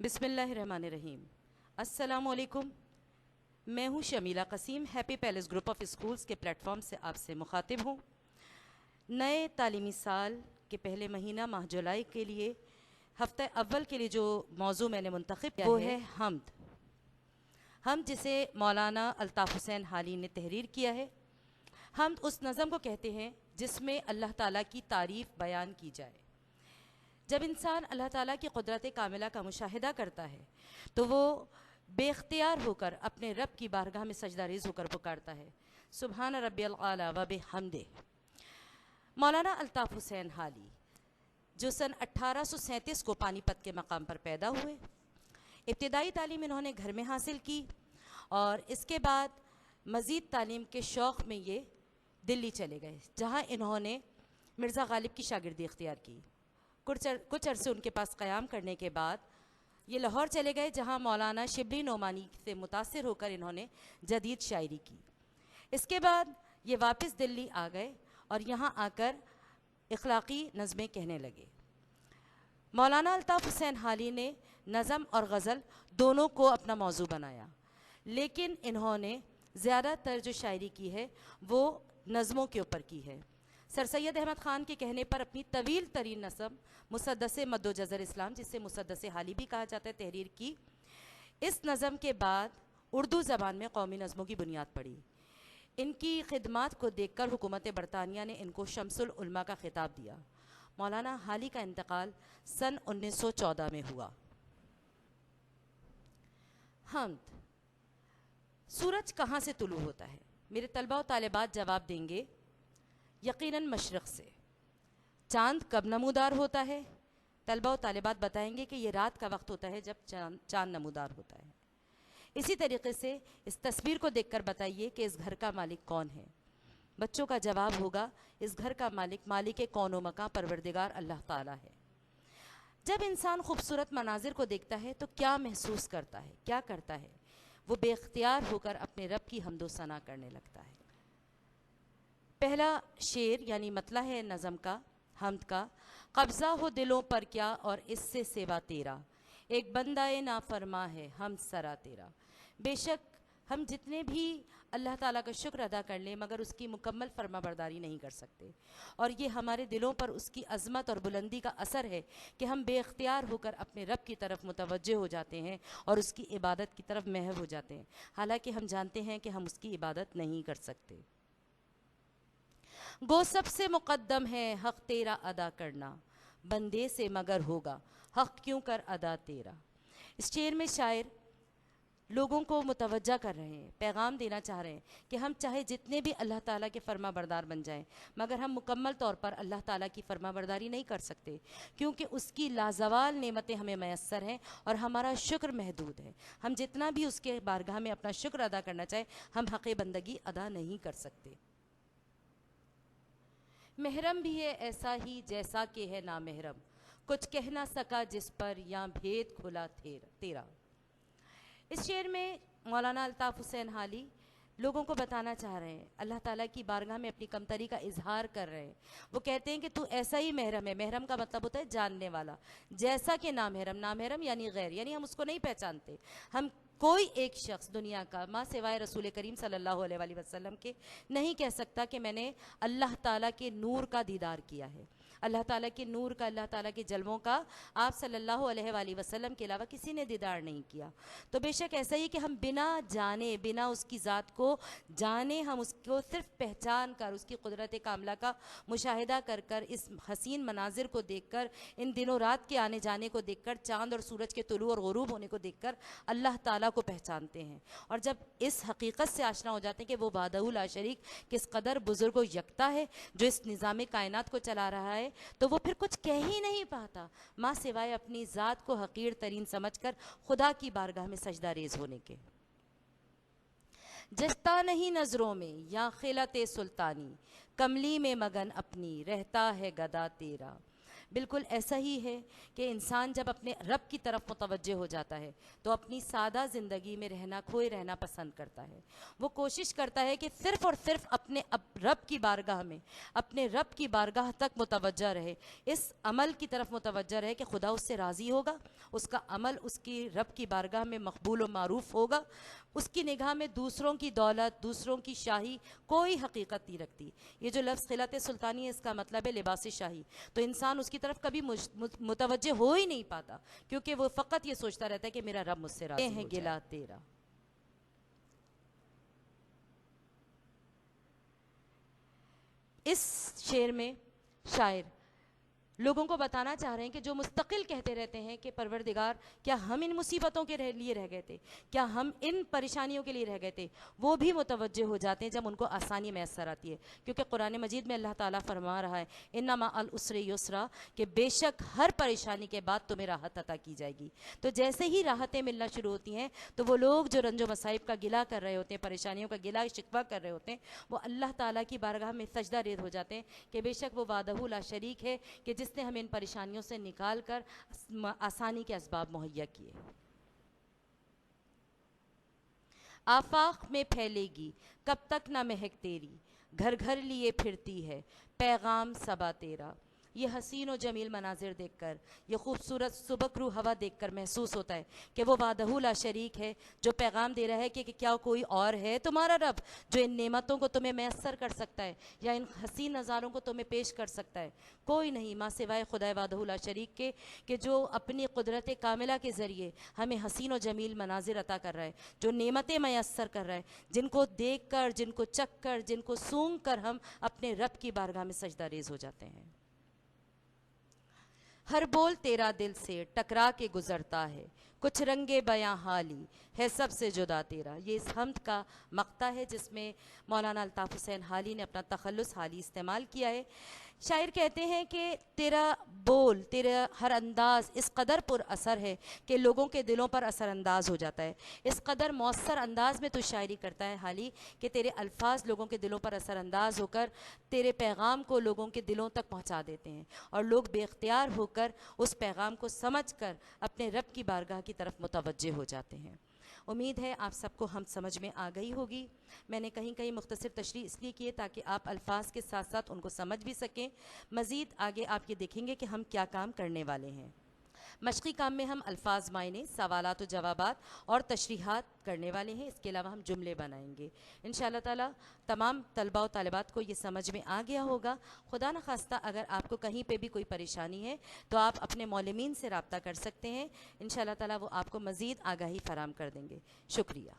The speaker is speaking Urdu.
بسم اللہ الرحمن الرحیم۔ السلام علیکم، میں ہوں Shamila Qasim, happy palace group of schools کے پلیٹ فارم سے آپ سے مخاطب ہوں۔ نئے تعلیمی سال کے پہلے مہینہ ماہ جولائی کے لیے ہفتہ اول کے لیے جو موضوع میں نے منتخب کیا وہ ہے حمد۔ حمد جسے مولانا الطاف حسین حالی نے تحریر کیا ہے۔ حمد اس نظم کو کہتے ہیں جس میں اللہ تعالیٰ کی تعریف بیان کی جائے۔ جب انسان اللہ تعالیٰ کی قدرت کاملہ کا مشاہدہ کرتا ہے تو وہ بے اختیار ہو کر اپنے رب کی بارگاہ میں سجدہ ریز ہو کر پکارتا ہے، سبحان ربی العلیٰ و بحمدہ۔ مولانا الطاف حسین حالی جو سن 1837 کو پانی پت کے مقام پر پیدا ہوئے، ابتدائی تعلیم انہوں نے گھر میں حاصل کی اور اس کے بعد مزید تعلیم کے شوق میں یہ دلی چلے گئے، جہاں انہوں نے مرزا غالب کی شاگردی اختیار کی۔ کچھ عرصے ان کے پاس قیام کرنے کے بعد یہ لاہور چلے گئے، جہاں مولانا شبلی نعمانی سے متاثر ہو کر انہوں نے جدید شاعری کی۔ اس کے بعد یہ واپس دلی آ گئے اور یہاں آ کر اخلاقی نظمیں کہنے لگے۔ مولانا الطاف حسین حالی نے نظم اور غزل دونوں کو اپنا موضوع بنایا، لیکن انہوں نے زیادہ تر جو شاعری کی ہے وہ نظموں کے اوپر کی ہے۔ سر سید احمد خان کے کہنے پر اپنی طویل ترین نظم مسدس مد و جزر اسلام، جسے مسدس حالی بھی کہا جاتا ہے، تحریر کی۔ اس نظم کے بعد اردو زبان میں قومی نظموں کی بنیاد پڑی۔ ان کی خدمات کو دیکھ کر حکومت برطانیہ نے ان کو شمس العلماء کا خطاب دیا۔ مولانا حالی کا انتقال سن 1914 میں ہوا۔ حمد۔ سورج کہاں سے طلوع ہوتا ہے؟ میرے طلبہ و طالبات جواب دیں گے یقیناً مشرق سے۔ چاند کب نمودار ہوتا ہے؟ طلبہ و طالبات بتائیں گے کہ یہ رات کا وقت ہوتا ہے جب چاند نمودار ہوتا ہے۔ اسی طریقے سے اس تصویر کو دیکھ کر بتائیے کہ اس گھر کا مالک کون ہے؟ بچوں کا جواب ہوگا اس گھر کا مالک مالک کون و مکان پروردگار اللہ تعالیٰ ہے۔ جب انسان خوبصورت مناظر کو دیکھتا ہے تو کیا محسوس کرتا ہے، کیا کرتا ہے؟ وہ بے اختیار ہو کر اپنے رب کی حمد و ثنا کرنے لگتا ہے۔ پہلا شعر یعنی مطلع ہے نظم کا، حمد کا۔ قبضہ ہو دلوں پر کیا اور اس سے سوا تیرا، ایک بندہ نافرما ہے ہم سرا تیرا۔ بے شک ہم جتنے بھی اللہ تعالیٰ کا شکر ادا کر لیں مگر اس کی مکمل فرما برداری نہیں کر سکتے، اور یہ ہمارے دلوں پر اس کی عظمت اور بلندی کا اثر ہے کہ ہم بے اختیار ہو کر اپنے رب کی طرف متوجہ ہو جاتے ہیں اور اس کی عبادت کی طرف محو ہو جاتے ہیں، حالانکہ ہم جانتے ہیں کہ ہم اس کی عبادت نہیں کر سکتے۔ گو سب سے مقدم ہے حق تیرا ادا کرنا، بندے سے مگر ہوگا حق کیوں کر ادا تیرا۔ اس شعر میں شاعر لوگوں کو متوجہ کر رہے ہیں، پیغام دینا چاہ رہے ہیں کہ ہم چاہے جتنے بھی اللہ تعالیٰ کے فرما بردار بن جائیں مگر ہم مکمل طور پر اللہ تعالیٰ کی فرما برداری نہیں کر سکتے، کیونکہ اس کی لازوال نعمتیں ہمیں میسر ہیں اور ہمارا شکر محدود ہے۔ ہم جتنا بھی اس کے بارگاہ میں اپنا شکر ادا کرنا چاہیں ہم حق بندگی ادا نہیں کر سکتے۔ محرم بھی ہے ایسا ہی جیسا کہ ہے نامحرم، کچھ کہہ نہ سکا جس پر یا بھید کھلا تیرا۔ اس شعر میں مولانا الطاف حسین حالی لوگوں کو بتانا چاہ رہے ہیں، اللہ تعالیٰ کی بارگاہ میں اپنی کمتری کا اظہار کر رہے ہیں۔ وہ کہتے ہیں کہ تو ایسا ہی محرم ہے، محرم کا مطلب ہوتا ہے جاننے والا، جیسا کہ نامحرم، نامحرم یعنی غیر، یعنی ہم اس کو نہیں پہچانتے۔ ہم کوئی ایک شخص دنیا کا ماں سوائے رسول کریم صلی اللہ علیہ وآلہ وسلم کے نہیں کہہ سکتا کہ میں نے اللہ تعالیٰ کے نور کا دیدار کیا ہے، اللہ تعالیٰ کے نور کا، اللہ تعالیٰ کے جلووں کا آپ صلی اللہ علیہ وآلہ وسلم کے علاوہ کسی نے دیدار نہیں کیا۔ تو بے شک ایسا ہی کہ ہم بنا جانے، بنا اس کی ذات کو جانے، ہم اس کو صرف پہچان کر، اس کی قدرت کاملہ کا مشاہدہ کر کر، اس حسین مناظر کو دیکھ کر، ان دنوں رات کے آنے جانے کو دیکھ کر، چاند اور سورج کے طلوع اور غروب ہونے کو دیکھ کر اللہ تعالیٰ کو پہچانتے ہیں۔ اور جب اس حقیقت سے آشنا ہو جاتے ہیں کہ وہ وحدہ لا شریک کس قدر بزرگ و یکتا ہے جو اس نظام کائنات کو چلا رہا ہے، تو وہ پھر کچھ کہہ ہی نہیں پاتا ماں سوائے اپنی ذات کو حقیر ترین سمجھ کر خدا کی بارگاہ میں سجدہ ریز ہونے کے۔ جچتا نہیں نظروں میں یا خلعت سلطانی، کملی میں مگن اپنی رہتا ہے گدا تیرا۔ بالکل ایسا ہی ہے کہ انسان جب اپنے رب کی طرف متوجہ ہو جاتا ہے تو اپنی سادہ زندگی میں کھوئے رہنا پسند کرتا ہے. وہ کوشش کرتا ہے کہ صرف اور صرف اپنے رب کی بارگاہ میں، اپنے رب کی بارگاہ تک متوجہ رہے، اس عمل کی طرف متوجہ رہے کہ خدا اس سے راضی ہوگا، اس کا عمل اس کی رب کی بارگاہ میں مقبول و معروف ہوگا. اس کی نگاہ میں دوسروں کی دولت، دوسروں کی شاہی کوئی حقیقت نہیں رکھتی. یہ جو لفظ خلعت سلطانی ہے، اس کا مطلب ہے لباس شاہی. تو انسان اس کی طرف کبھی متوجہ ہو ہی نہیں پاتا، کیونکہ وہ فقط یہ سوچتا رہتا ہے کہ میرا رب مجھ سے راضی ہو جائے. گلا تیرا. اس شعر میں شاعر لوگوں کو بتانا چاہ رہے ہیں کہ جو مستقل کہتے رہتے ہیں کہ پروردگار کیا ہم ان مصیبتوں کے لیے رہ گئے تھے، کیا ہم ان پریشانیوں کے لیے رہ گئے تھے، وہ بھی متوجہ ہو جاتے ہیں جب ان کو آسانی میسر آتی ہے. کیونکہ قرآن مجید میں اللہ تعالیٰ فرما رہا ہے انما العسر یسرا، کہ بے شک ہر پریشانی کے بعد تمہیں راحت عطا کی جائے گی. تو جیسے ہی راحتیں ملنا شروع ہوتی ہیں تو وہ لوگ جو رنج و مصائب کا گلہ کر رہے ہوتے ہیں، پریشانیوں کا گلہ شکوہ کر رہے ہوتے ہیں، وہ اللہ تعالیٰ کی بارگاہ میں سجدہ ریز ہو جاتے ہیں کہ بے شک وہ وحدہ لا شریک ہے کہ جس نے ہمیں ان پریشانیوں سے نکال کر آسانی کے اسباب مہیا کیے. آفاق میں پھیلے گی کب تک نہ مہک تیری، گھر گھر لیے پھرتی ہے پیغام صبا تیرا. یہ حسین و جمیل مناظر دیکھ کر، یہ خوبصورت سبکرو ہوا دیکھ کر محسوس ہوتا ہے کہ وہ وحدہ لا شریک ہے جو پیغام دے رہا ہے کہ کیا کوئی اور ہے تمہارا رب جو ان نعمتوں کو تمہیں میسر کر سکتا ہے یا ان حسین نظاروں کو تمہیں پیش کر سکتا ہے. کوئی نہیں ماں سوائے خدا وحدہ لا شریک کے کہ جو اپنی قدرت کاملہ کے ذریعے ہمیں حسین و جمیل مناظر عطا کر رہا ہے، جو نعمتیں میسر کر رہا ہے، جن کو دیکھ کر، جن کو چکھ کر، جن کو سونگھ کر ہم اپنے رب کی بارگاہ میں سجدہ ریز ہو جاتے ہیں. ہر بول تیرا دل سے ٹکرا کے گزرتا ہے، کچھ رنگے بیاں حالی ہے سب سے جدا تیرا. یہ اس حمد کا مقطع ہے جس میں مولانا الطاف حسین حالی نے اپنا تخلص حالی استعمال کیا ہے. شاعر کہتے ہیں کہ تیرا بول، تیرا ہر انداز اس قدر پر اثر ہے کہ لوگوں کے دلوں پر اثر انداز ہو جاتا ہے. اس قدر مؤثر انداز میں تو شاعری کرتا ہے حالی کہ تیرے الفاظ لوگوں کے دلوں پر اثر انداز ہو کر تیرے پیغام کو لوگوں کے دلوں تک پہنچا دیتے ہیں، اور لوگ بے اختیار ہو کر اس پیغام کو سمجھ کر اپنے رب کی بارگاہ کی طرف متوجہ ہو جاتے ہیں. امید ہے آپ سب کو ہم سمجھ میں آ گئی ہوگی. میں نے کہیں کہیں مختصر تشریح اس لیے کی ہے تاکہ آپ الفاظ کے ساتھ ساتھ ان کو سمجھ بھی سکیں. مزید آگے آپ یہ دیکھیں گے کہ ہم کیا کام کرنے والے ہیں. مشقی کام میں ہم الفاظ معنی، سوالات و جوابات اور تشریحات کرنے والے ہیں. اس کے علاوہ ہم جملے بنائیں گے. انشاءاللہ تعالی تمام طلباء و طالبات کو یہ سمجھ میں آ گیا ہوگا. خدا نخواستہ اگر آپ کو کہیں پہ بھی کوئی پریشانی ہے تو آپ اپنے معلمین سے رابطہ کر سکتے ہیں. انشاءاللہ تعالی وہ آپ کو مزید آگاہی فراہم کر دیں گے. شکریہ.